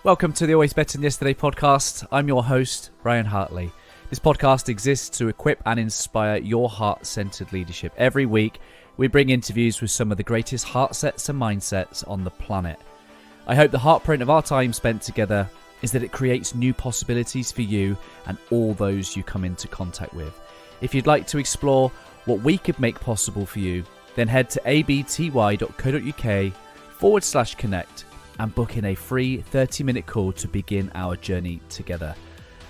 Welcome to the Always Better Than Yesterday podcast. I'm your host, Ryan Hartley. This podcast exists to equip and inspire your heart-centered leadership. Every week, we bring interviews with some of the greatest heart sets and mindsets on the planet. I hope the heartprint of our time spent together is that it creates new possibilities for you and all those you come into contact with. If you'd like to explore what we could make possible for you, then head to abty.co.uk/connect and book in a free 30-minute call to begin our journey together.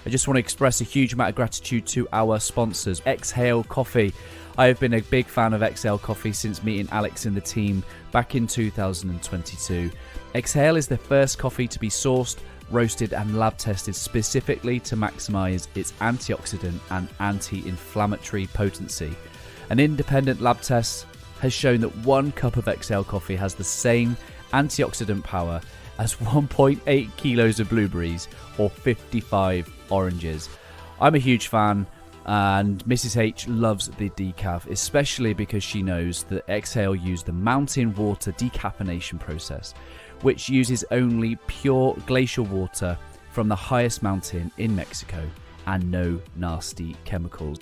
I just want to express a huge amount of gratitude to our sponsors, Exhale Coffee. I have been a big fan of Exhale Coffee since meeting Alex and the team back in 2022. Exhale is the first coffee to be sourced, roasted and lab tested specifically to maximize its antioxidant and anti-inflammatory potency. An independent lab test has shown that 1 cup of Exhale Coffee has the same antioxidant power as 1.8 kilos of blueberries or 55 oranges. I'm a huge fan, and Mrs. H loves the decaf, especially because she knows that Exhale use the mountain water decaffeination process, which uses only pure glacial water from the highest mountain in Mexico and no nasty chemicals.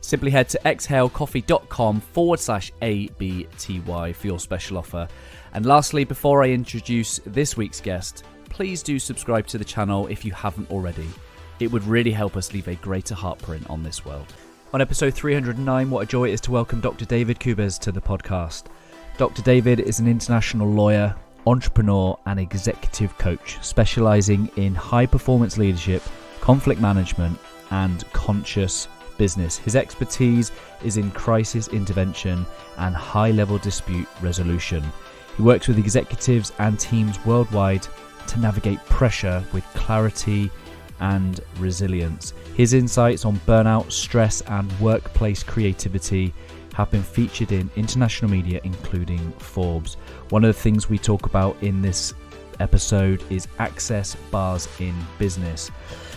Simply head to exhalecoffee.com/ABTY for your special offer. And lastly, before I introduce this week's guest, please do subscribe to the channel if you haven't already. It would really help us leave a greater heartprint on this world. On episode 309, what a joy it is to welcome Dr. David Kubes to the podcast. Dr. David is an international lawyer, entrepreneur and executive coach specializing in high performance leadership, conflict management and conscious business. His expertise is in crisis intervention and high level dispute resolution. He works with executives and teams worldwide to navigate pressure with clarity and resilience. His insights on burnout, stress and workplace creativity have been featured in international media, including Forbes. One of the things we talk about in this episode is Access Bars in Business,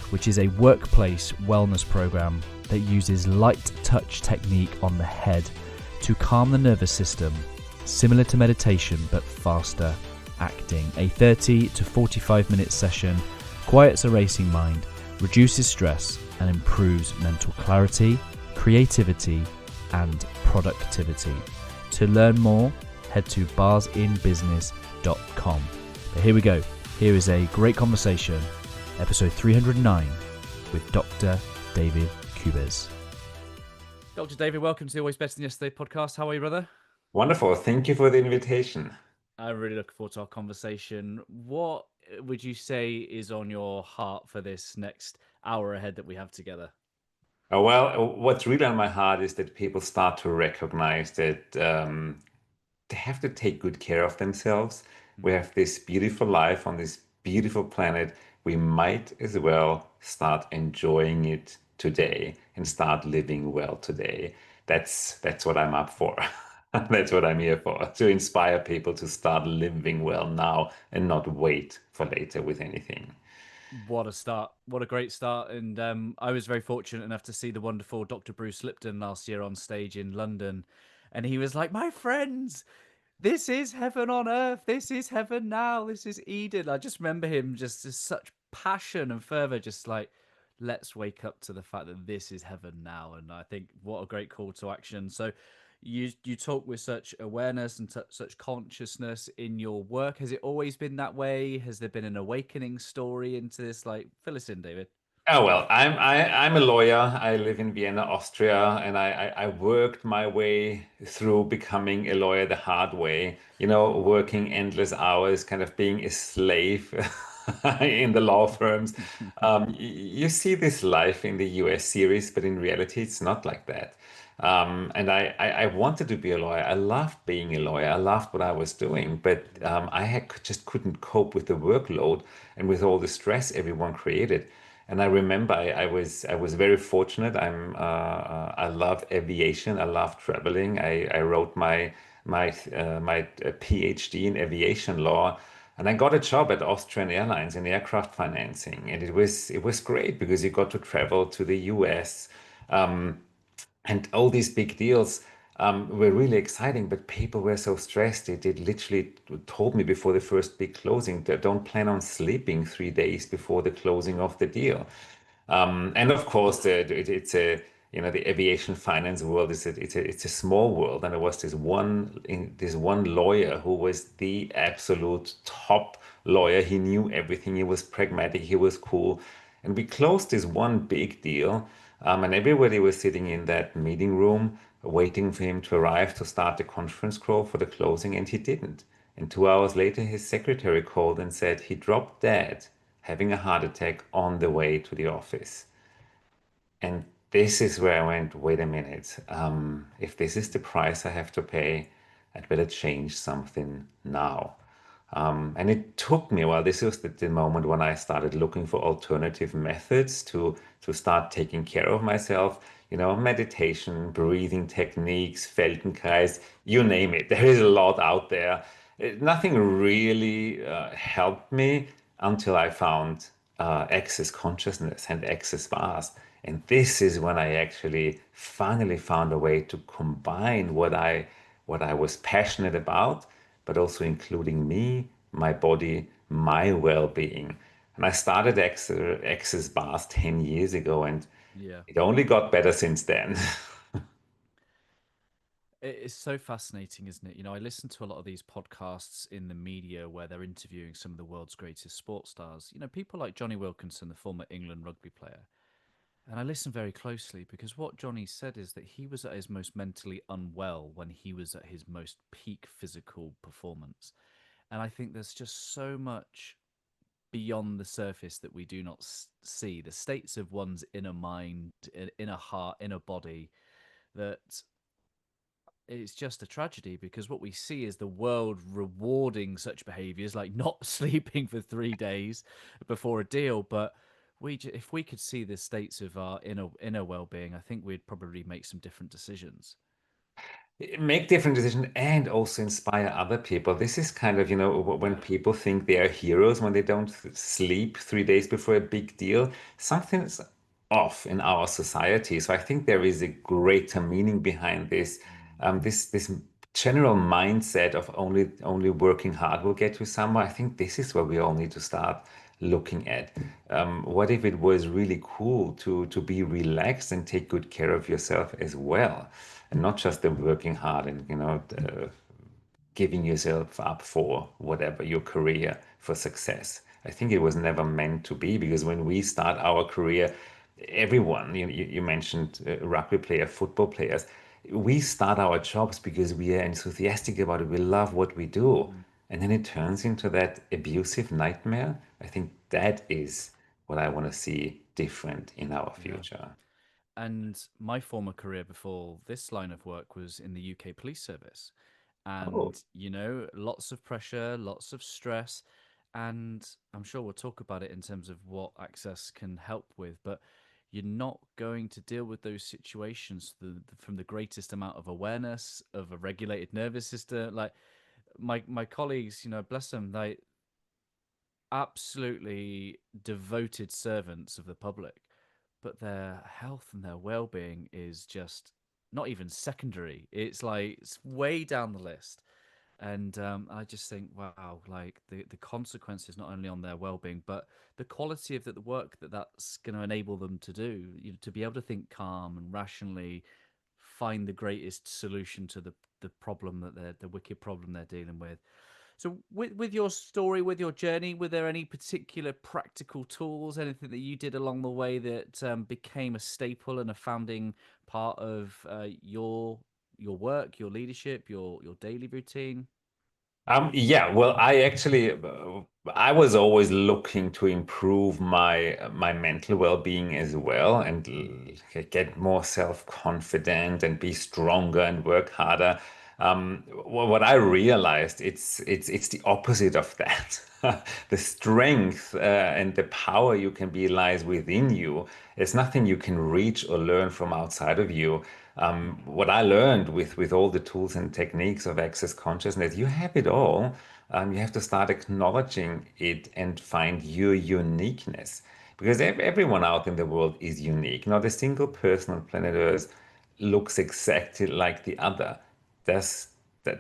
which is a workplace wellness program that uses light touch technique on the head to calm the nervous system, similar to meditation but faster acting. A 30 to 45 minute session quiets a racing mind, reduces stress and improves mental clarity, creativity and productivity. To learn more, head to barsinbusiness.com. But here we go. Here is a great conversation, episode 309 with Dr. David Kubes. Dr. David, welcome to the Always Better Than Yesterday podcast. How are you, brother? Wonderful. Thank you for the invitation. I'm really looking forward to our conversation. What would you say is on your heart for this next hour ahead that we have together? Well, what's really on my heart is that people start to recognize that they have to take good care of themselves. We have this beautiful life on this beautiful planet. We might as well start enjoying it today and start living well today. That's what I'm up for. That's what I'm here for, to inspire people to start living well now and not wait for later with anything. What a start. What a great start. And I was very fortunate enough to see the wonderful Dr. Bruce Lipton last year on stage in London. And he was like, my friends, this is heaven on earth. This is heaven now. This is Eden. I just remember him just such passion and fervor, just like, let's wake up to the fact that this is heaven now. And I think what a great call to action. So you talk with such awareness and such consciousness in your work. Has it always been that way? Has there been an awakening story into this? Like, fill us in, David. Oh, well, I'm a lawyer. I live in Vienna, Austria, and I worked my way through becoming a lawyer the hard way, working endless hours, kind of being a slave in the law firms. You see this life in the US series, but in reality, it's not like that. And I wanted to be a lawyer. I loved being a lawyer. I loved what I was doing, but just couldn't cope with the workload and with all the stress everyone created. And I remember I was very fortunate. I love aviation. I love traveling. I wrote my PhD in aviation law, and I got a job at Austrian Airlines in aircraft financing, and it was great because you got to travel to the US. And all these big deals were really exciting, but people were so stressed. They literally told me before the first big closing that don't plan on sleeping 3 days before the closing of the deal. And of course, it's a the aviation finance world is it's a small world, and there was this one lawyer who was the absolute top lawyer. He knew everything. He was pragmatic. He was cool, and we closed this one big deal. And everybody was sitting in that meeting room waiting for him to arrive to start the conference call for the closing, and he didn't. And 2 hours later, his secretary called and said he dropped dead, having a heart attack on the way to the office. And this is where I went, wait a minute. If this is the price I have to pay, I'd better change something now. And it took me a while. This was the moment when I started looking for alternative methods to start taking care of myself. Meditation, breathing techniques, Feldenkrais, you name it. There is a lot out there. Nothing really helped me until I found access consciousness and access bars. And this is when I actually finally found a way to combine what I was passionate about, but also including me, my body, my well-being. And I started access bars 10 years ago, and Yeah. it only got better since then. It's so fascinating, isn't it? I listen to a lot of these podcasts in the media where they're interviewing some of the world's greatest sports stars. People like Johnny Wilkinson, the former England rugby player. And I listen very closely because what Johnny said is that he was at his most mentally unwell when he was at his most peak physical performance. And I think there's just so much beyond the surface that we do not see. The states of one's inner mind, inner heart, inner body, that it's just a tragedy because what we see is the world rewarding such behaviors like not sleeping for 3 days before a deal. But if we could see the states of our inner well-being, I think we'd probably make some different decisions. Make different decisions and also inspire other people. This is kind of, when Yeah. people think they are heroes when they don't sleep 3 days before a big deal, something's off in our society. So I think there is a greater meaning behind this. Mm. This general mindset of only working hard will get you somewhere. I think this is where we all need to start looking at. What if it was really cool to be relaxed and take good care of yourself as well? And not just the working hard and giving yourself up for whatever your career for success. I think it was never meant to be because when we start our career, everyone you mentioned rugby player, football players, we start our jobs because we are enthusiastic about it. We love what we do, Mm. and then it turns into that abusive nightmare. I think that is what I want to see different in our Yeah. future. And my former career before this line of work was in the UK police service. Oh. And, lots of pressure, lots of stress. And I'm sure we'll talk about it in terms of what Access can help with. But you're not going to deal with those situations from the greatest amount of awareness of a regulated nervous system. Like my colleagues, bless them, they absolutely devoted servants of the public, but their health and their well-being is just not even secondary. It's way down the list. And I just think, wow, like the consequences not only on their well-being, but the quality of the work that's going to enable them to do, to be able to think calm and rationally find the greatest solution to the problem the wicked problem they're dealing with. So, with your story, with your journey, were there any particular practical tools, anything that you did along the way that became a staple and a founding part of your work, your leadership, your daily routine? Yeah, well, I was always looking to improve my mental well-being as well and get more self-confident and be stronger and work harder. What I realized, it's the opposite of that. The strength and the power you can be lies within you. There's nothing you can reach or learn from outside of you. What I learned with all the tools and techniques of access consciousness, you have it all. You have to start acknowledging it and find your uniqueness because everyone out in the world is unique. Not a single person on planet Earth looks exactly like the other. Does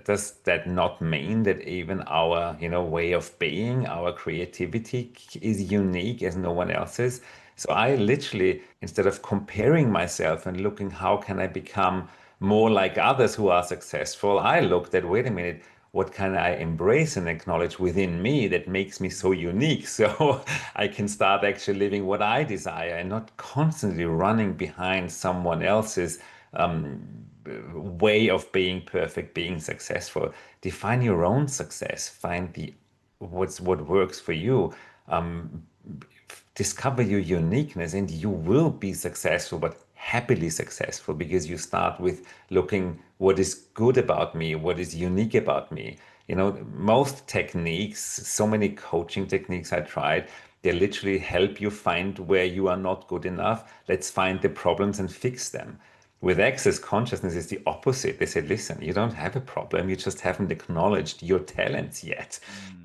does that not mean that even our, way of being, our creativity is unique as no one else's? So I literally, instead of comparing myself and looking how can I become more like others who are successful, I looked at, wait a minute, what can I embrace and acknowledge within me that makes me so unique? So I can start actually living what I desire and not constantly running behind someone else's um, way of being perfect, being successful. Define your own success. Find the what works for you. Um, Discover your uniqueness, and you will be successful, but happily successful, because you start with looking what is good about me, what is unique about me. Most techniques, so many coaching techniques I tried, they literally help you find where you are not good enough. Let's find the problems and fix them. With access consciousness, is the opposite. They said, listen, you don't have a problem, you just haven't acknowledged your talents yet.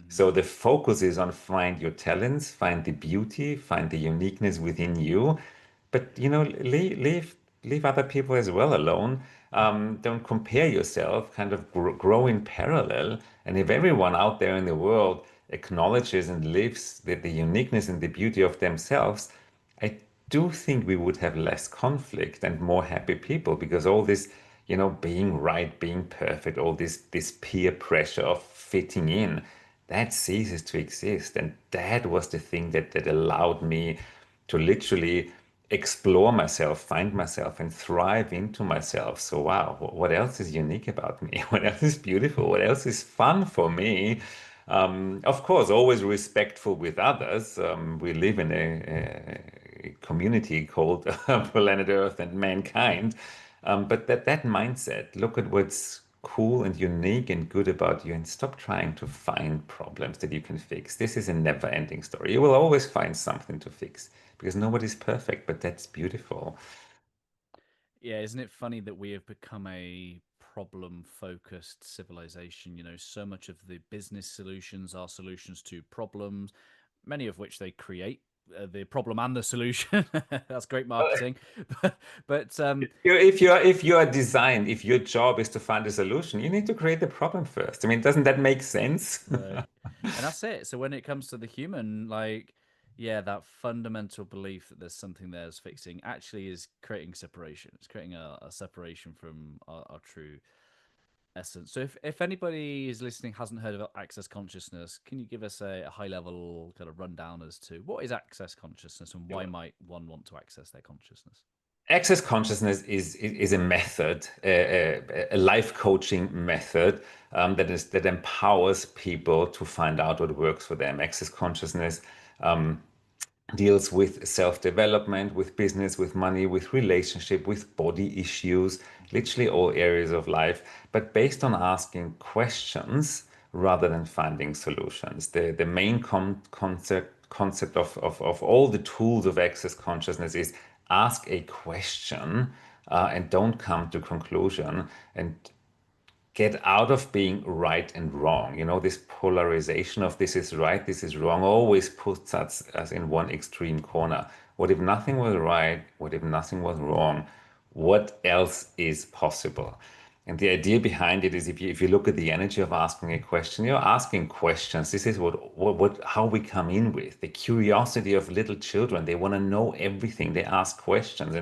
So Mm-hmm. the focus is on find your talents, find the beauty, find the uniqueness within you, but leave other people as well alone. Don't compare yourself. Kind of grow in parallel. And if everyone out there in the world acknowledges and lives the uniqueness and the beauty of themselves, I do think we would have less conflict and more happy people, because all this, being right, being perfect, all this peer pressure of fitting in, that ceases to exist. And that was the thing that allowed me to literally explore myself, find myself, and thrive into myself. So, wow, what else is unique about me? What else is beautiful? What else is fun for me? Of course, always respectful with others. We live in a community called planet Earth and mankind. But that mindset, look at what's cool and unique and good about you, and stop trying to find problems that you can fix. This is a never-ending story. You will always find something to fix, because nobody's perfect, but that's beautiful. Yeah, isn't it funny that we have become a problem focused civilization? So much of the business solutions are solutions to problems, many of which they create. The problem and the solution. That's great marketing. but If your job is to find a solution, you need to create the problem first. I mean, doesn't that make sense? right. And that's it. So when it comes to the human, like, yeah, that fundamental belief that there's something there's fixing actually is creating separation. It's creating a separation from our true essence. So if anybody is listening hasn't heard of access consciousness, can you give us a high level kind of rundown as to what is access consciousness and why might one want to access their consciousness? Access consciousness is a method, a life coaching method, that empowers people to find out what works for them. Access consciousness um, deals with self-development, with business, with money, with relationship, with body issues, literally all areas of life, but based on asking questions rather than finding solutions. The main concept of all the tools of access consciousness is ask a question, and don't come to conclusion, and get out of being right and wrong. This polarization of this is right, this is wrong, always puts us in one extreme corner. What if nothing was right? What if nothing was wrong? What else is possible? And the idea behind it is, if you look at the energy of asking a question, you're asking questions. This is how we come in with the curiosity of little children. They want to know everything. They ask questions,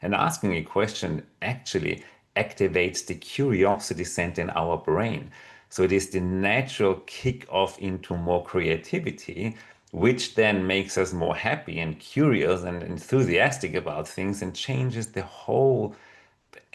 and asking a question actually activates the curiosity center in our brain. So it is the natural kick off into more creativity, which then makes us more happy and curious and enthusiastic about things, and changes the whole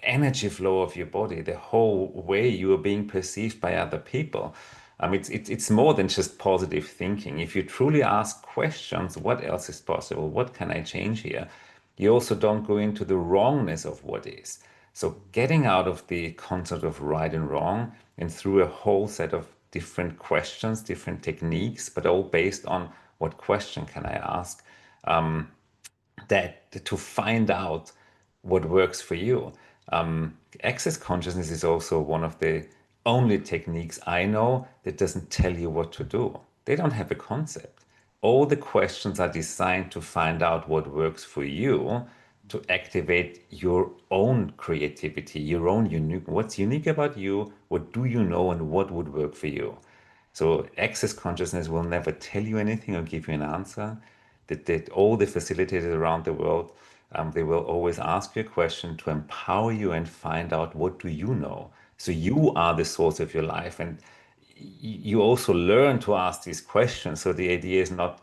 energy flow of your body, the whole way you are being perceived by other people. It's more than just positive thinking. If you truly ask questions, what else is possible? What can I change here? You also don't go into the wrongness of what is. So getting out of the concept of right and wrong, and through a whole set of different questions, different techniques, but all based on what question can I ask, that to find out what works for you. Access consciousness is also one of the only techniques I know that doesn't tell you what to do. They don't have a concept. All the questions are designed to find out what works for you, to activate your own creativity, your own unique, what's unique about you, what do you know, and what would work for you. So access consciousness will never tell you anything or give you an answer. That all the facilitators around the world, they will always ask you a question to empower you and find out what do you know. So you are the source of your life, and you also learn to ask these questions. So the idea is not,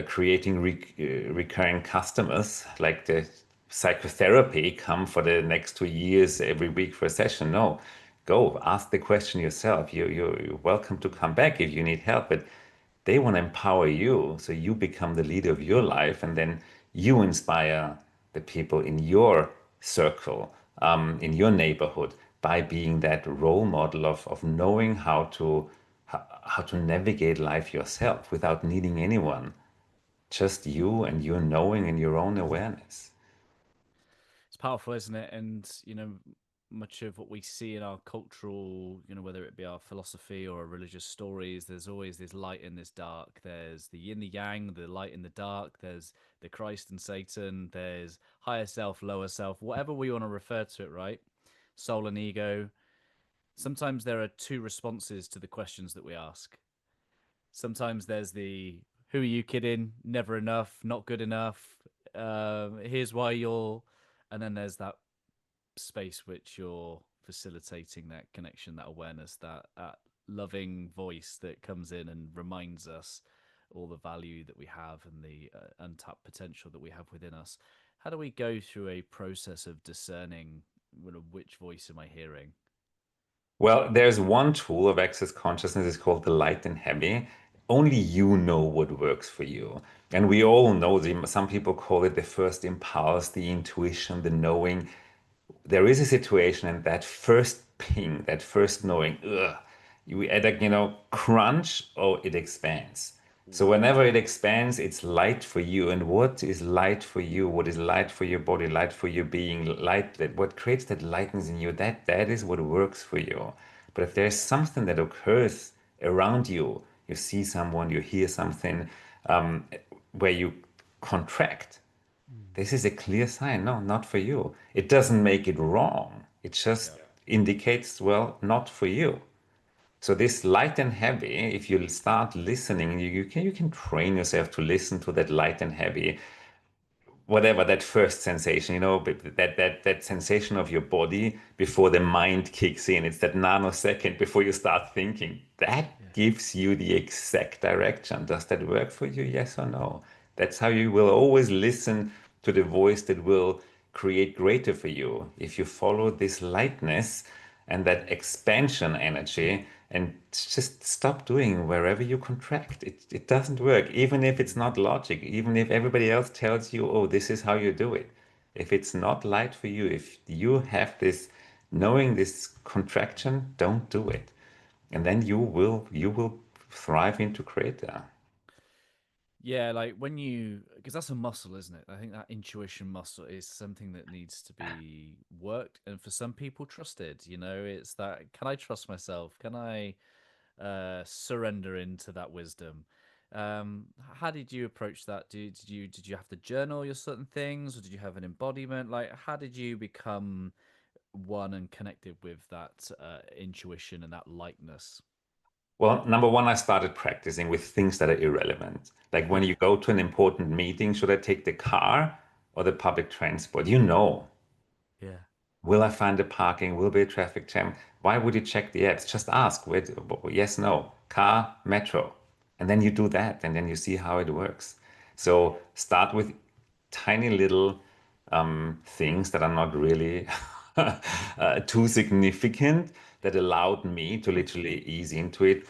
creating recurring customers like the psychotherapy come for the next 2 years every week for a session. No, go ask the question yourself. You're welcome to come back if you need help, but they want to empower you so you become the leader of your life, and then you inspire the people in your circle, in your neighborhood, by being that role model of knowing how to navigate life yourself without needing anyone, just you and your knowing and your own awareness. It's powerful, isn't it? And much of what we see in our cultural, whether it be our philosophy or our religious stories, there's always this light and this dark. There's the yin, the yang, the light and the dark. There's the Christ and Satan. There's higher self, lower self, whatever we want to refer to it, right? Soul and ego. Sometimes there are two responses to the questions that we ask. Sometimes there's the "Who are you kidding? Never enough, not good enough. Here's why you're," and then there's that space which you're facilitating that connection, that awareness, that loving voice that comes in and reminds us all the value that we have and the untapped potential that we have within us. How do we go through a process of discerning, which voice am I hearing? Well, there's one tool of access consciousness, it's called the light and heavy. Only you know what works for you. And we all know, some people call it the first impulse, the intuition, the knowing. There is a situation, and that first ping, that first knowing, you either, crunch or it expands. So Ooh. whenever it expands, it's light for you. And what is light for you? What is light for your body? Light for your being? Light, that what creates that lightness in you? That is what works for you. But if there's something that occurs around you, you see someone, you hear something, where you contract, Mm. this is a clear sign. No, not for you. It doesn't make it wrong. It just Yeah. indicates, well, not for you. So this light and heavy, if you start listening, you can train yourself to listen to that light and heavy, whatever that first sensation, that sensation of your body before the mind kicks in. It's that nanosecond before you start thinking. That Yeah. gives you the exact direction. Does that work for you? Yes or no? That's how you will always listen to the voice that will create greater for you. If you follow this lightness and that expansion energy, and just stop doing wherever you contract. It doesn't work, even if it's not logic, even if everybody else tells you, oh, this is how you do it. If it's not light for you, if you have this knowing, this contraction, don't do it. And then you will thrive into creator. Yeah, like when you, because that's a muscle, isn't it? I think that intuition muscle is something that needs to be worked, and for some people, trusted. It's that, can I trust myself? Can I surrender into that wisdom? How did you approach that? Did you have to journal your certain things, or did you have an embodiment? Like, how did you become one and connected with that intuition and that lightness? Well, number one, I started practicing with things that are irrelevant. Like when you go to an important meeting, should I take the car or the public transport? Yeah. Will I find the parking? Will be a traffic jam? Why would you check the apps? Just ask, wait, yes, no, car, metro. And then you do that, and then you see how it works. So start with tiny little things that are not really too significant, that allowed me to literally ease into it.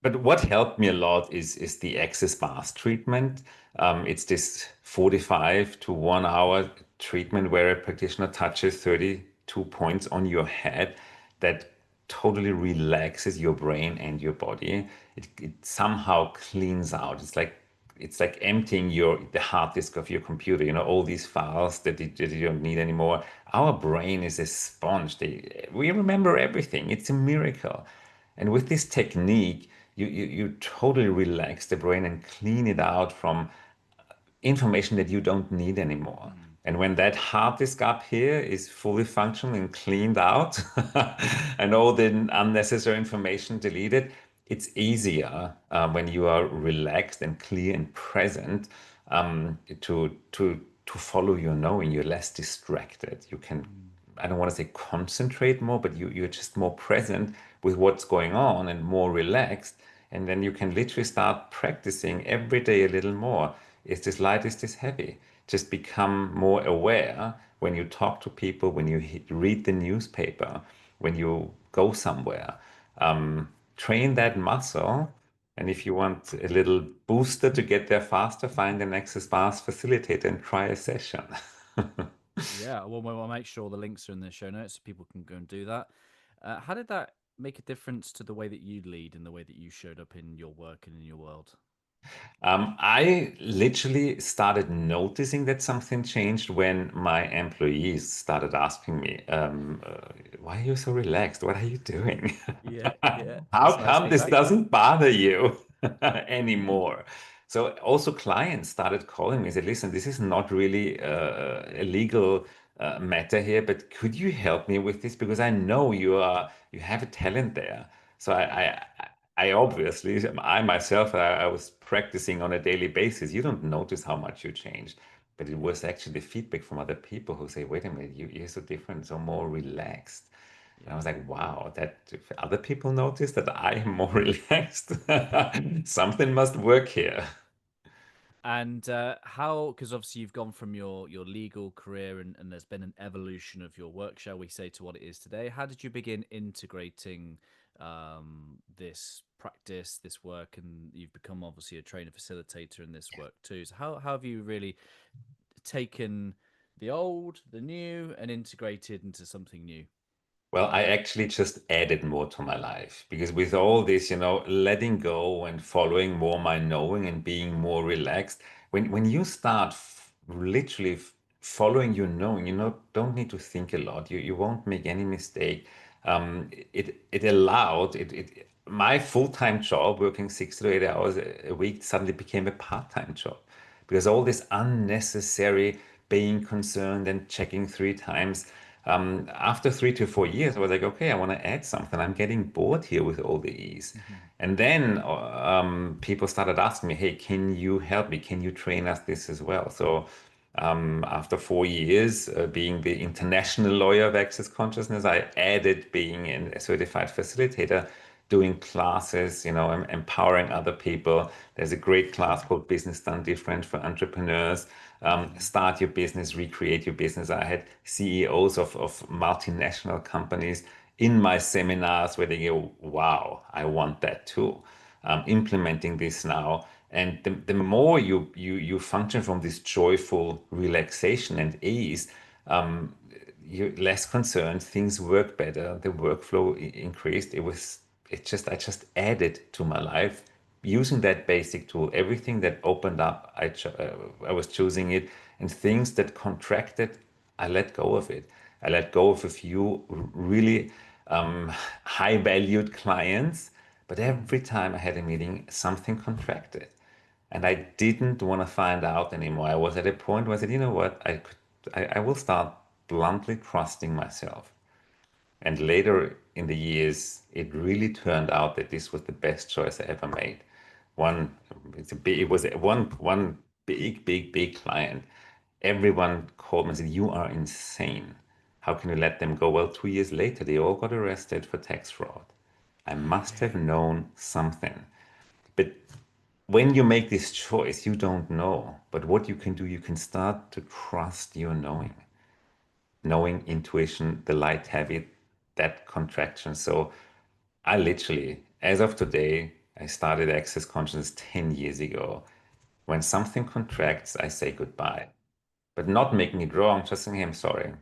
But what helped me a lot is the access bars treatment. It's this 45 to 1 hour treatment where a practitioner touches 32 points on your head that totally relaxes your brain and your body. It somehow cleans out. It's like emptying the hard disk of your computer. All these files that you don't need anymore. Our brain is a sponge. We remember everything. It's a miracle. And with this technique, you totally relax the brain and clean it out from information that you don't need anymore. And when that hard disk up here is fully functional and cleaned out and all the unnecessary information deleted, it's easier when you are relaxed and clear and present to follow your knowing. You're less distracted. You can, Mm. I don't want to say concentrate more, but you're just more present with what's going on and more relaxed. And then you can literally start practicing every day a little more. Is this light? Is this heavy? Just become more aware when you talk to people, when you read the newspaper, when you go somewhere. Train that muscle. And if you want a little booster to get there faster, find an Access Bars facilitator and try a session. Yeah, well, we'll make sure the links are in the show notes so people can go and do that. How did that make a difference to the way that you lead and the way that you showed up in your work and in your world? I literally started noticing that something changed when my employees started asking me, why are you so relaxed? What are you doing? Yeah, yeah, How that's nice come this feedback. doesn't bother you anymore? So also clients started calling me and said, listen, this is not really a legal matter here, but could you help me with this? Because I know you have a talent there. So I obviously, I myself, I was practicing on a daily basis. You don't notice how much you changed, but it was actually the feedback from other people who say, wait a minute, you're so different, so more relaxed. And I Yeah. was like, wow, that if other people notice that I am more relaxed, something must work here. And how? Because obviously you've gone from your legal career, and there's been an evolution of your work, shall we say, to what it is today. How did you begin integrating this practice, this work, and you've become obviously a trainer facilitator in this work too. So how have you really taken the old, the new, and integrated into something new? Well, I actually just added more to my life because with all this, letting go and following more my knowing and being more relaxed, when you start literally following your knowing, don't need to think a lot. You won't make any mistake. It allowed my full-time job, working 6 to 8 hours a week, suddenly became a part-time job because all this unnecessary being concerned and checking 3 times. After 3 to 4 years, I was like, okay, I want to add something. I'm getting bored here with all the ease. And then people started asking me, hey, can you help me? Can you train us this as well? So after 4 years being the international lawyer of access consciousness, I added being a certified facilitator, doing classes, empowering other people. There's a great class called Business Done Different for entrepreneurs. Start your business, recreate your business. I had CEOs of multinational companies in my seminars where they go, wow, I want that too. Implementing this now. And the more you function from this joyful relaxation and ease, you're less concerned, things work better, the workflow increased. I just added to my life using that basic tool. Everything that opened up, I was choosing it, and things that contracted, I let go of it. I let go of a few really high valued clients, but every time I had a meeting, something contracted. And I didn't want to find out anymore. I was at a point where I said, you know what, I will start bluntly trusting myself. And later in the years, it really turned out that this was the best choice I ever made. One, it was one big client. Everyone called me and said, "You are insane. How can you let them go?" Well, 2 years later, they all got arrested for tax fraud. I must have known something. But when you make this choice, you don't know. But what you can do, you can start to trust your knowing, intuition, the light heavy, that contraction. So I literally, as of today, I started Access Consciousness 10 years ago. When something contracts, I say goodbye, but not making it wrong, just saying, hey, I'm sorry.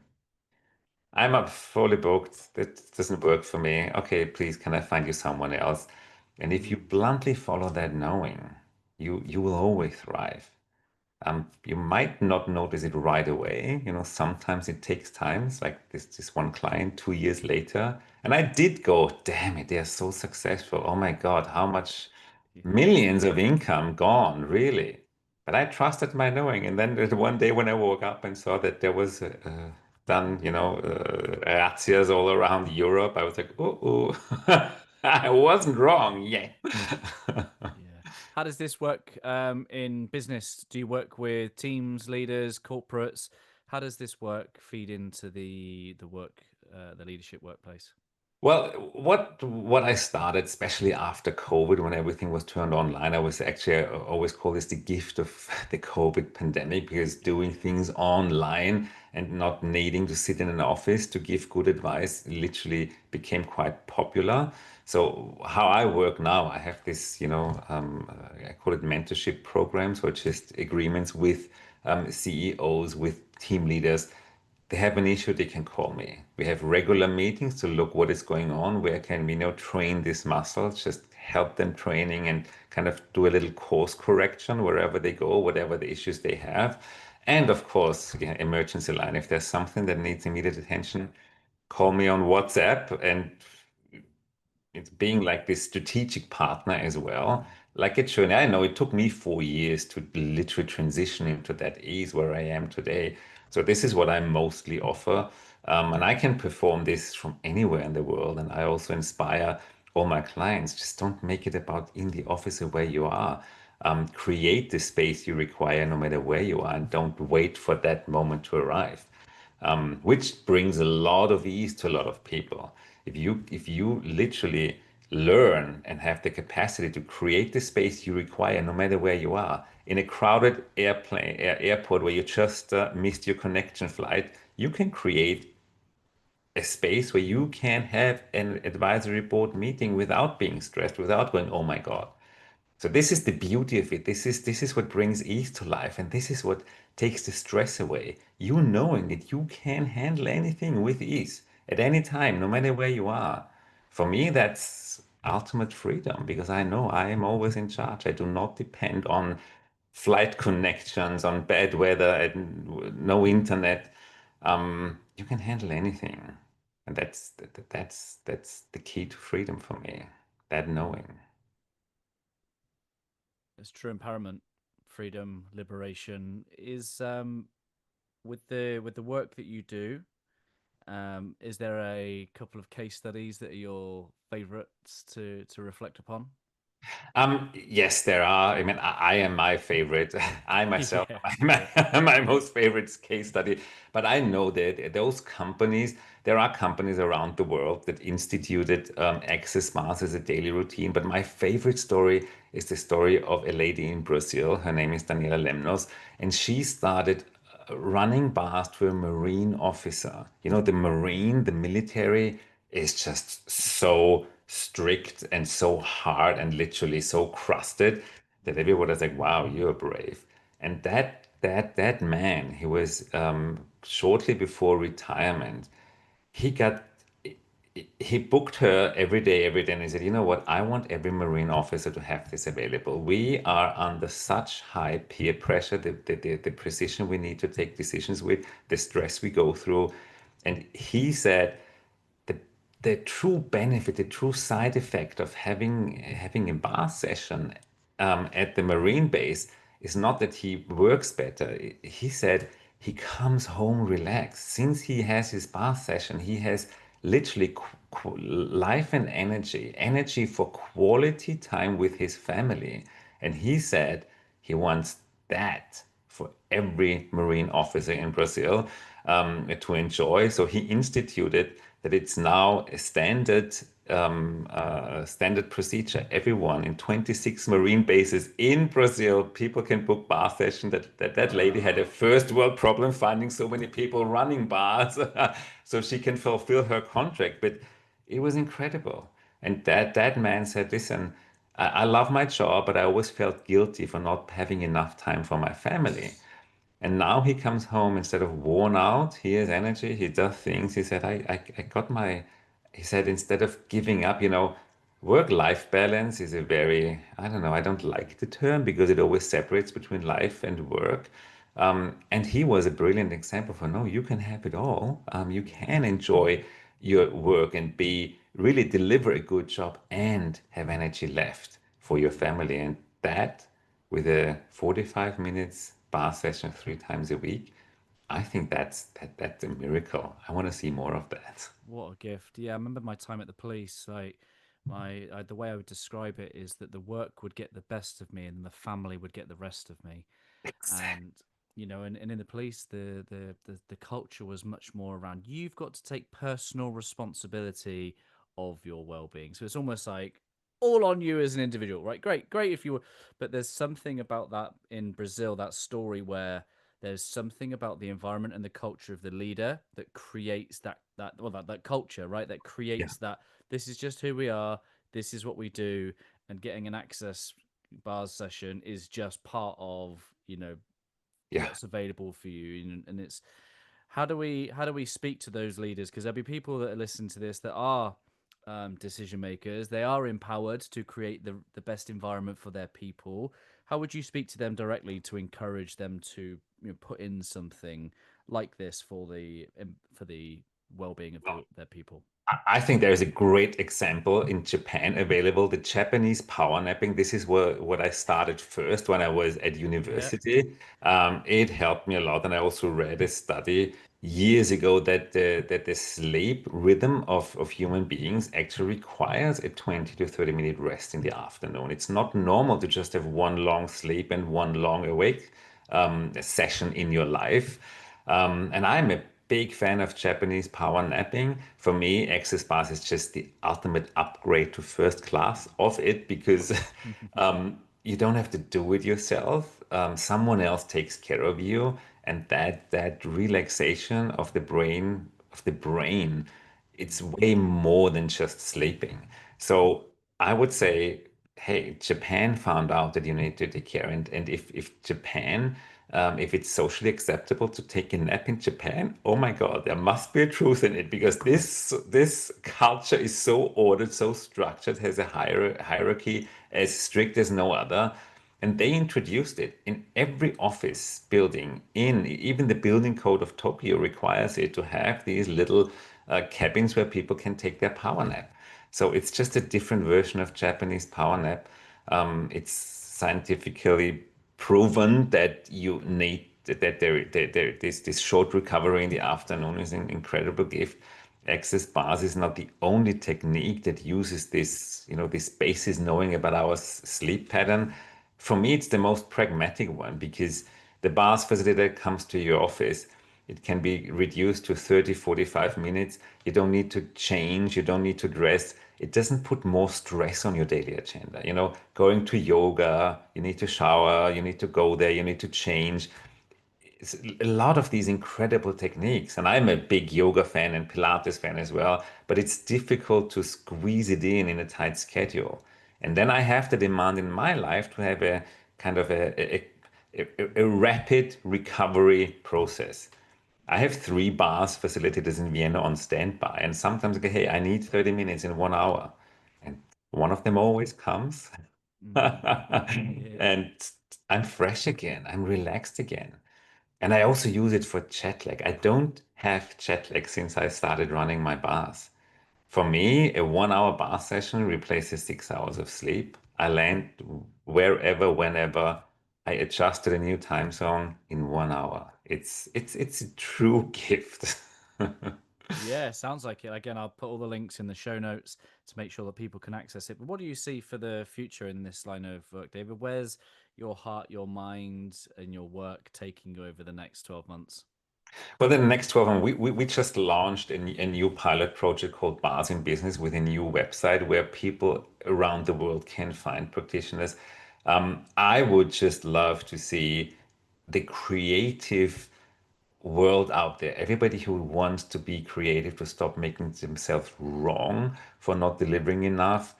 I'm up fully booked. That doesn't work for me. Okay, please, can I find you someone else? And if you Mm. bluntly follow that knowing, you will always thrive. You might not notice it right away. Sometimes it takes time. It's like this one client 2 years later. And I did go, damn it, they are so successful. Oh my God, how much Yeah. millions of income gone, really? But I trusted my knowing. And then there's one day when I woke up and saw that there was done, razzias all around Europe, I was like, oh, I wasn't wrong yet. Yeah. How does this work in business? Do you work with teams, leaders, corporates? How does this work feed into the work, the leadership workplace? Well, what I started, especially after COVID, when everything was turned online, I was actually I always call this the gift of the COVID pandemic because doing things online and not needing to sit in an office to give good advice literally became quite popular. So how I work now, I have this, I call it mentorship programs, or just agreements with CEOs, with team leaders. They have an issue, they can call me. We have regular meetings to look what is going on, where can we train this muscle, just help them training and kind of do a little course correction wherever they go, whatever the issues they have. And of course, yeah, emergency line. If there's something that needs immediate attention, call me on WhatsApp, and it's being like this strategic partner as well. Like it should. I know it took me 4 years to literally transition into that ease where I am today. So this is what I mostly offer. And I can perform this from anywhere in the world. And I also inspire all my clients, just don't make it about in the office or where you are. Create the space you require no matter where you are, and don't wait for that moment to arrive, which brings a lot of ease to a lot of people. If you literally learn and have the capacity to create the space you require, no matter where you are, in a crowded airport where you just missed your connection flight, you can create a space where you can have an advisory board meeting without being stressed, without going, oh my God. So this is the beauty of it. This is what brings ease to life, and this is what takes the stress away. You knowing that you can handle anything with ease at any time, no matter where you are. For me, that's ultimate freedom because I know I am always in charge. I do not depend on flight connections, on bad weather, and no internet. You can handle anything, and that's the key to freedom for me. That knowing. It's true empowerment, freedom, liberation is with the work that you do. Is there a couple of case studies that are your favorites to reflect upon? Yes, there are. I mean, I am my favorite. I myself, Yeah, am my, yeah, my most favorite case study. But I know that those companies, there are companies around the world that instituted access masks as a daily routine. But my favorite story is the story of a lady in Brazil. Her name is Daniela Lemnos, and she started running bars to a Marine officer. The Marine, the military is just so strict and so hard and literally so crusted that everyone is like, wow, you're brave. And that man, he was shortly before retirement, he got he booked her every day, and he said, you know what, I want every Marine officer to have this available. We are under such high peer pressure, the precision we need to take decisions with, the stress we go through. And he said, the the true benefit, the true side effect of having a bar session at the Marine base is not that he works better. He said he comes home relaxed. Since he has his bar session, he has literally life and energy for quality time with his family. And he said he wants that for every Marine officer in Brazil to enjoy. So he instituted that it's now a standard procedure. Everyone in 26 Marine bases in Brazil, people can book bar session. That lady had a Wow. first world problem finding so many people running bars, so she can fulfill her contract. But it was incredible. And that man said, listen, I love my job, but I always felt guilty for not having enough time for my family. And now he comes home instead of worn out, he has energy, he does things. He said, I got my, he said, instead of giving up, work-life balance is a very, I don't know, I don't like the term because it always separates between life and work. And he was a brilliant example for no, you can have it all. You can enjoy your work and be really deliver a good job and have energy left for your family. And that with a 45 minutes bar session 3 times a week. I think that's a miracle. I want to see more of that. What a gift. Yeah, I remember my time at the police. Like the way I would describe it is that the work would get the best of me and the family would get the rest of me. And and in the police the culture was much more around you've got to take personal responsibility of your well-being, so it's almost like all on you as an individual, right? Great if you were, but there's something about that in Brazil, that story where there's something about the environment and the culture of the leader that creates that culture, right? That Yeah, creates that this is just who we are, this is what we do, and getting an access bars session is just part of yeah. what's available for you. And it's how do we speak to those leaders, because there'll be people that are listening to this that are decision makers, they are empowered to create the best environment for their people. How would you speak to them directly to encourage them to put in something like this for the well-being of their people? I think there is a great example in Japan available, the Japanese power napping. This is what I started first when I was at Yeah. university. It helped me a lot, and I also read a study years ago that the sleep rhythm of human beings actually requires a 20 to 30-minute rest in the afternoon. It's not normal to just have one long sleep and one long awake session in your life. And I'm a big fan of Japanese power napping. For me, Access Bars is just the ultimate upgrade to first class of it because you don't have to do it yourself. Someone else takes care of you, and that relaxation of the brain, it's way more than just sleeping. So I would say, hey, Japan found out that you need to take care. And if Japan, if it's socially acceptable to take a nap in Japan, oh my God, there must be a truth in it because this culture is so ordered, so structured, has a hierarchy as strict as no other. And they introduced it in every office building. In even the building code of Tokyo requires it to have these little cabins where people can take their power nap. So it's just a different version of Japanese power nap. It's scientifically proven that you need that this short recovery in the afternoon is an incredible gift. Access bars is not the only technique that uses this basis knowing about our sleep pattern. For me, it's the most pragmatic one because the bars facilitator comes to your office. It can be reduced to 30, 45 minutes. You don't need to change. You don't need to dress. It doesn't put more stress on your daily agenda. Going to yoga, you need to shower, you need to go there, you need to change. It's a lot of these incredible techniques. And I'm a big yoga fan and Pilates fan as well, but it's difficult to squeeze it in a tight schedule. And then I have the demand in my life to have a kind of a rapid recovery process. I have 3 bars facilitators in Vienna on standby, and sometimes I go, hey, I need 30 minutes in 1 hour. And one of them always comes. Yeah. And I'm fresh again. I'm relaxed again. And I also use it for jet lag. I don't have jet lag since I started running my bars. For me, a 1 hour bar session replaces 6 hours of sleep. I land wherever, whenever. I adjust to the new time zone in 1 hour. It's a true gift. Yeah, sounds like it. Again, I'll put all the links in the show notes to make sure that people can access it. But what do you see for the future in this line of work, David? Where's your heart, your mind, and your work taking you over the next 12 months? Well, in the next 12 months, we just launched a new pilot project called Bars in Business with a new website where people around the world can find practitioners. I would just love to see the creative world out there. Everybody who wants to be creative, to stop making themselves wrong for not delivering enough.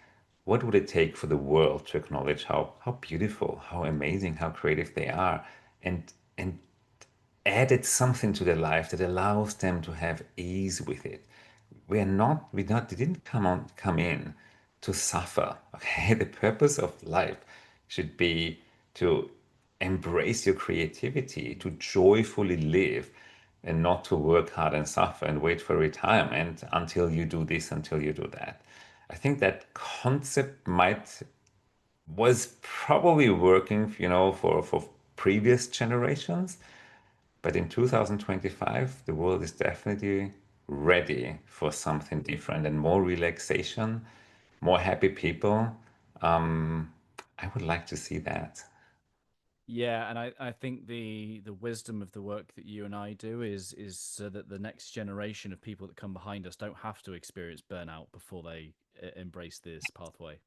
What would it take for the world to acknowledge how beautiful, how amazing, how creative they are, and added something to their life that allows them to have ease with it. We didn't come in to suffer. Okay, the purpose of life should be to embrace your creativity, to joyfully live, and not to work hard and suffer and wait for retirement until you do this, until you do that. I think that concept might was probably working, for previous generations. But in 2025, the world is definitely ready for something different and more relaxation, more happy people. Um, I would like to see that. Yeah, and I think the wisdom of the work that you and I do is so that the next generation of people that come behind us don't have to experience burnout before they embrace this pathway.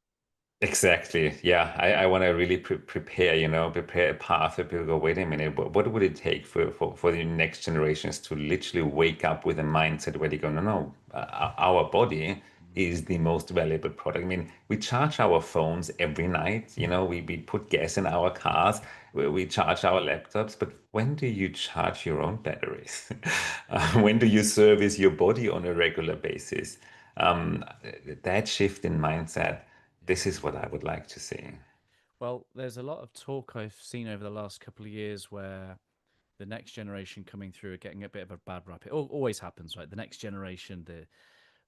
Exactly. Yeah. I want to really prepare, prepare a path where people go, wait a minute, what would it take for the next generations to literally wake up with a mindset where they go, no, no, our body Mm. is the most valuable product. I mean, we charge our phones every night, we put gas in our cars, we charge our laptops, but when do you charge your own batteries? When do you service your body on a regular basis? Um, that shift in mindset, this Yeah. is what I would like to see. Well, there's a lot of talk I've seen over the last couple of years where the next generation coming through are getting a bit of a bad rap. It always happens, right? The next generation,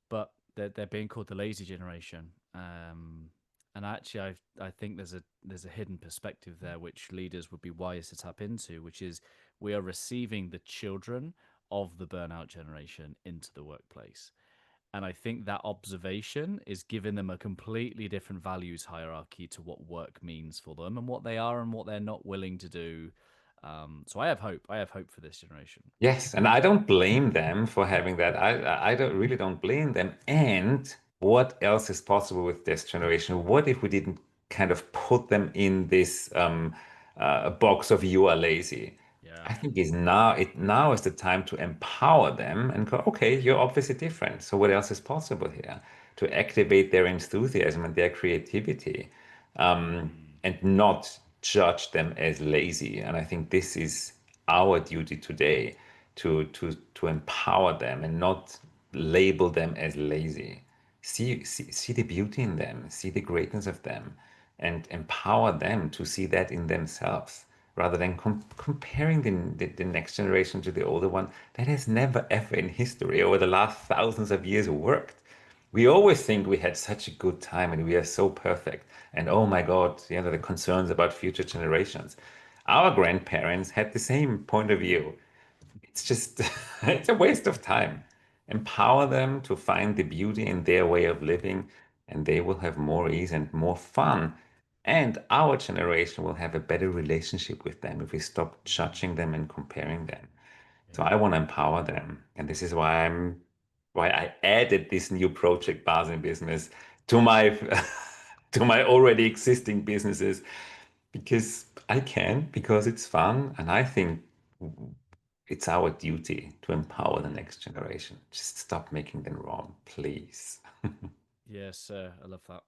but they're being called the lazy generation. And actually, I think there's a hidden perspective there which leaders would be wise to tap into, which is we are receiving the children of the burnout generation into the workplace. And I think that observation is giving them a completely different values hierarchy to what work means for them and what they are and what they're not willing to do. So I have hope. I have hope for this generation. Yes, and I don't blame them for having that. I don't really don't blame them. And what else is possible with this generation? What if we didn't kind of put them in this box of you are lazy? Yeah. I think now is the time to empower them and go, okay, you're obviously different. So what else is possible here? To activate their enthusiasm and their creativity, Mm. and not judge them as lazy. And I think this is our duty today to empower them and not label them as lazy. See the beauty in them, see the greatness of them, and empower them to see that in themselves rather than comparing the next generation to the older one. That has never ever in history over the last thousands of years worked. We always think we had such a good time and we are so perfect. And oh my God, the concerns about future generations. Our grandparents had the same point of view. It's just, it's a waste of time. Empower them to find the beauty in their way of living, and they will have more ease and more fun. And our generation will have a better relationship with them if we stop Mm. judging them and comparing them. So Yeah. I want to empower them. And this is why I added this new project, Bars in Business, to my to my already existing businesses because I can, because it's fun, and I think it's our duty to empower the Mm. next generation. Just stop making them wrong, please. Yes, I love that.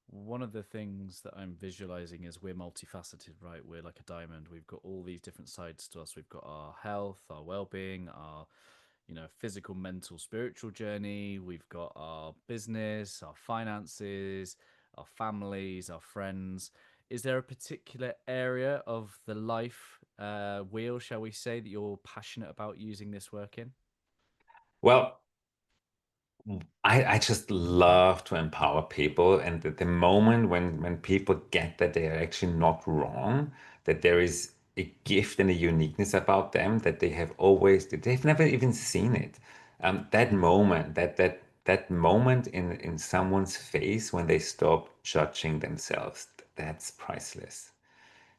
One of the things that I'm visualizing is we're multifaceted, right? We're like a diamond. We've got all these different sides to us. We've got our health, our well-being, our physical, mental, spiritual journey. We've got our business, our finances, our families, our friends. Is there a particular area of the life wheel, shall we say, that you're passionate about using this work in? Well, I just love to empower people, and the moment when people get that they are actually not wrong, that there is a gift and a uniqueness about them that they've never even seen it. That moment, that moment in someone's face when they stop judging themselves, that's priceless.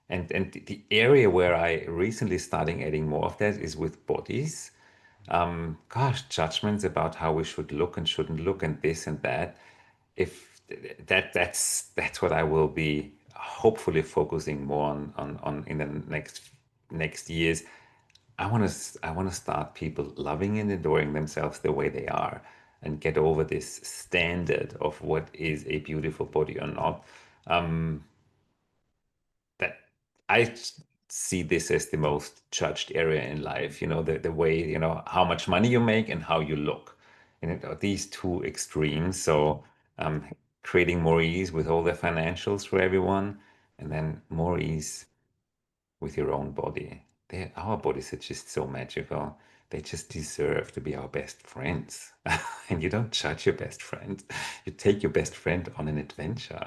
And the area where I recently starting adding more of that is with bodies. Gosh, judgments about how we should look and shouldn't look and this and that. If that's what I will be hopefully focusing more on in the next years. I want to start people loving and adoring themselves the way they are and get over this standard of what is a beautiful body or not. That I see this as the most judged area in life, the way, how much money you make and how you look. And these two extremes. So creating more ease with all the financials for everyone, and then more ease with your own body. Our bodies are just so magical. They just deserve to be our best friends. And you don't judge your best friend. You take your best friend on an adventure.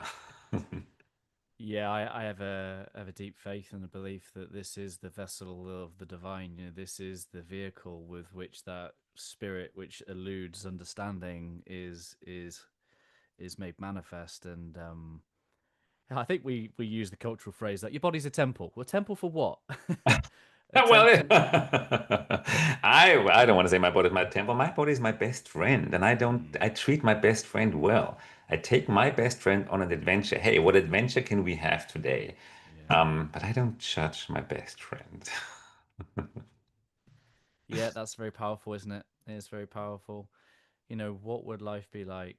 Yeah, I have a deep faith and a belief that this is the vessel of the divine. This is the vehicle with which that spirit, which eludes understanding, is made manifest. And I think we use the cultural phrase that your body's a temple. Well, a temple for what? A Well, temple. I don't want to say my body is my temple. My body is my best friend, and Mm, I treat my best friend well. I take my best friend on an adventure. Hey, what adventure can we have today? yeah, But I don't judge my best friend. yeah, that's very powerful, isn't it? It's very powerful. What would life be like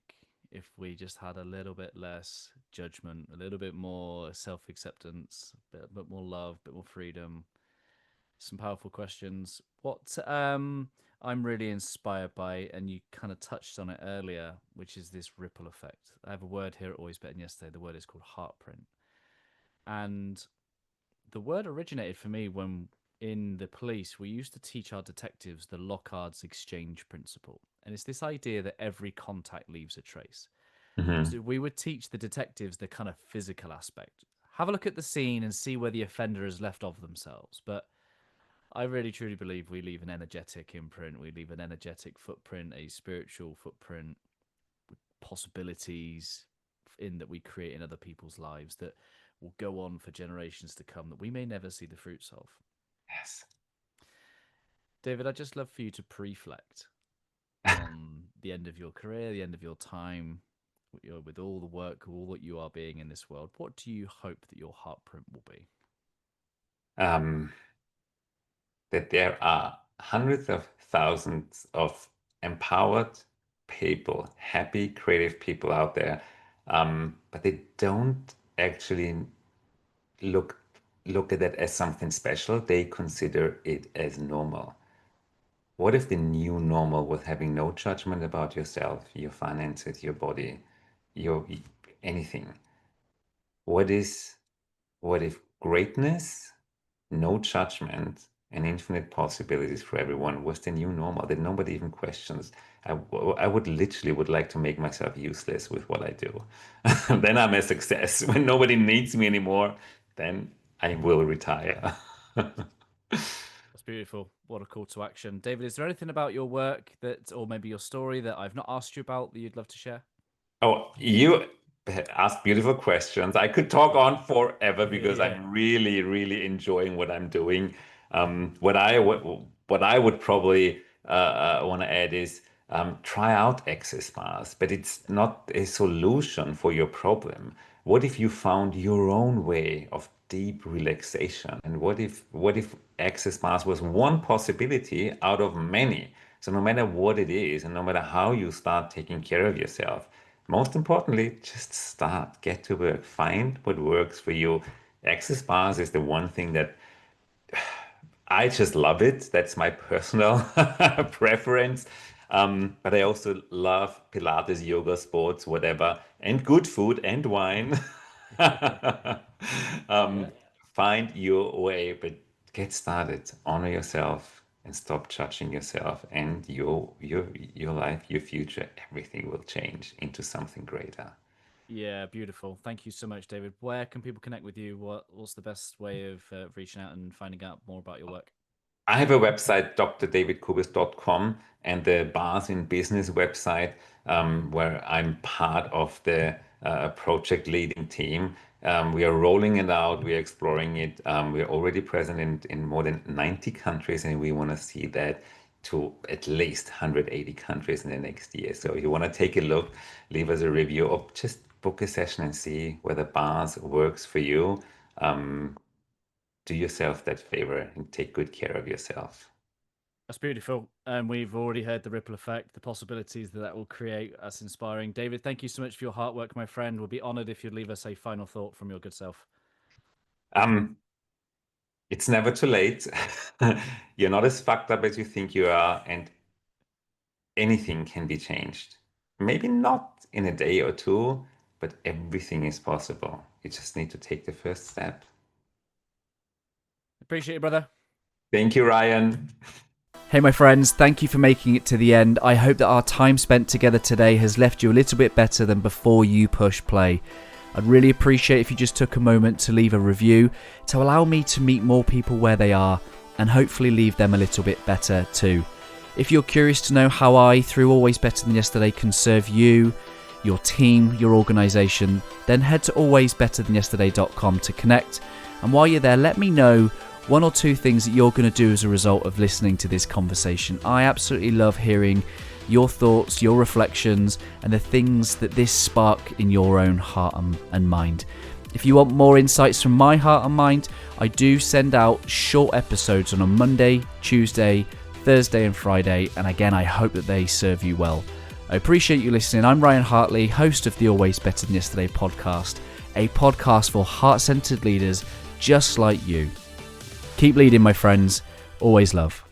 if we just had a little bit less judgment, a little bit more self acceptance, a bit more love, a bit more freedom? Some powerful questions. What I'm really inspired by, and you kind of touched on it earlier, which is this ripple effect. I have a word here at Always Better Than Yesterday. The word is called Heartprint. And the word originated for me when in the police we used to teach our detectives the Locard's exchange principle. And it's this idea that every contact leaves a trace. Mhm. So we would teach the detectives the kind of physical aspect. Have a look at the scene and see where the offender has left of themselves. But I really truly believe we leave an energetic imprint, we leave an energetic footprint, a spiritual footprint, possibilities in that we create in other people's lives that will go on for generations to come that we may never see the fruits of. Yes. David, I'd just love for you to preflect on the end of your career, the end of your time, with all the work, all that you are being in this world. What do you hope that your heartprint will be? Um, that there are hundreds of thousands of empowered people, happy, creative people out there, but they don't actually look look at that as something special. They consider it as normal. What if the new normal was having no judgment about yourself, your finances, your body, your anything? What is what if greatness, no judgment, and infinite possibilities for everyone was the new normal that nobody even questions? I would literally would like to make myself useless with what I do. Then I'm a success. When nobody needs me anymore, then I will retire. That's beautiful. What a call to action. David, is there anything about your work that, or maybe your story that I've not asked you about that you'd love to share? Oh, you ask beautiful questions. I could talk on forever because Yeah. I'm really, really enjoying what I'm doing. What I would probably want to add is try out access bars, but it's not a solution for your problem. What if you found your own way of deep relaxation? And what if access bars was one possibility out of many? So no matter what it is, and no matter how you start taking care of yourself, most importantly, just start, get to work, find what works for you. Access bars is the one thing that I just love it. That's my personal preference. But I also love Pilates, yoga, sports, whatever, and good food and wine. Yeah. um, Find your way, but get started. Honor yourself and stop judging yourself. And your life, your future, everything will change into something greater. Yeah, beautiful. Thank you so much, David. Where can people connect with you? What's the best way of reaching out and finding out more about your work? I have a website, drdavidkubes.com, and the Bars in Business website, where I'm part of the project leading team. We are rolling it out, we are exploring it. We are already present in more than 90 countries, and we want to see that to at least 180 countries in the next year. So if you want to take a look, leave us a review, or just book a session and see whether bars works for you. Do yourself that favor and take good care of yourself. That's beautiful. And we've already heard the ripple effect, the possibilities that will create. That's inspiring. David, thank you so much for your hard work, my friend. We'll be honored if you'd leave us a final thought from your good self. Um, it's never too late. You're not as fucked up as you think you are, and anything can be changed. Maybe not in a day or two, but everything is possible. You just need to take the first step. Appreciate you, brother. Thank you, Ryan. Hey, my friends, thank you for making it to the end. I hope that our time spent together today has left you a little bit better than before you push play. I'd really appreciate if you just took a moment to leave a review to allow me to meet more people where they are and hopefully leave them a little bit better too. If you're curious to know how I, through Always Better Than Yesterday, can serve you, your team, your organisation, then head to alwaysbetterthanyesterday.com to connect. And while you're there, let me know 1 or 2 things that you're going to do as a result of listening to this conversation. I absolutely love hearing your thoughts, your reflections, and the things that this spark in your own heart and mind. If you want more insights from my heart and mind, I do send out short episodes on a Monday, Tuesday, Thursday and Friday, and again, I hope that they serve you well. I appreciate you listening. I'm Ryan Hartley, host of the Always Better Than Yesterday podcast, a podcast for heart-centered leaders just like you. Keep leading, my friends. Always love.